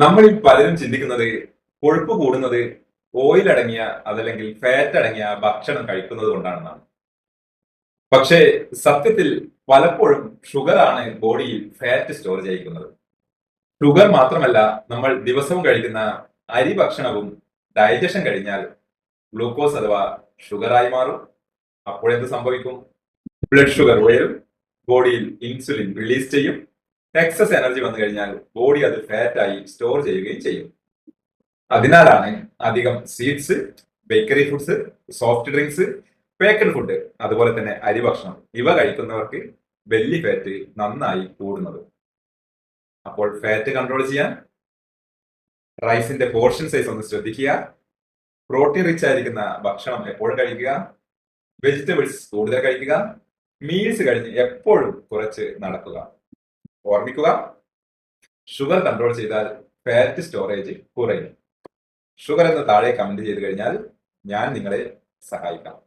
നമ്മളിൽ പലരും ചിന്തിക്കുന്നത് കൊഴുപ്പ് കൂടുന്നത് ഓയിൽ അടങ്ങിയ അതല്ലെങ്കിൽ ഫാറ്റ് അടങ്ങിയ ഭക്ഷണം കഴിക്കുന്നത് കൊണ്ടാണെന്നാണ്. പക്ഷേ സത്യത്തിൽ പലപ്പോഴും ഷുഗർ ആണ് ബോഡിയിൽ ഫാറ്റ് സ്റ്റോർ ചെയ്യിക്കുന്നത്. ഷുഗർ മാത്രമല്ല, നമ്മൾ ദിവസവും കഴിക്കുന്ന അരി ഭക്ഷണവും ഡൈജഷൻ കഴിഞ്ഞാൽ ഗ്ലൂക്കോസ് അഥവാ ഷുഗറായി മാറും. അപ്പോൾ എന്ത് സംഭവിക്കും? ബ്ലഡ് ഷുഗർ ഉയരും, ബോഡിയിൽ ഇൻസുലിൻ റിലീസ് ചെയ്യും. എക്സസ് എനർജി വന്നു കഴിഞ്ഞാൽ ബോഡി അത് ഫാറ്റായി സ്റ്റോർ ചെയ്യുകയും ചെയ്യും. അതിനാലാണ് അധികം sweets, bakery foods, soft drinks, packed food, അതുപോലെ തന്നെ അരി ഭക്ഷണം ഇവ കഴിക്കുന്നവർക്ക് ബെല്ലി ഫാറ്റ് നന്നായി കൂടുന്നത്. അപ്പോൾ ഫാറ്റ് കൺട്രോൾ ചെയ്യാൻ റൈസിന്റെ പോർഷൻ സൈസ് ഒന്ന് ശ്രദ്ധിക്കുക. പ്രോട്ടീൻ റിച്ച് ആയിരിക്കുന്ന ഭക്ഷണം എപ്പോഴും കഴിക്കുക. വെജിറ്റബിൾസ് കൂടുതൽ കഴിക്കുക. മീൽസ് കഴിഞ്ഞ് എപ്പോഴും കുറച്ച് നടക്കുക. ഓർമ്മിക്കുക, ഷുഗർ കൺട്രോൾ ചെയ്താൽ ഫാറ്റ് സ്റ്റോറേജ് കുറയും. ഷുഗർ എന്ന് താഴെ കമന്റ് ചെയ്ത് കഴിഞ്ഞാൽ ഞാൻ നിങ്ങളെ സഹായിക്കാം.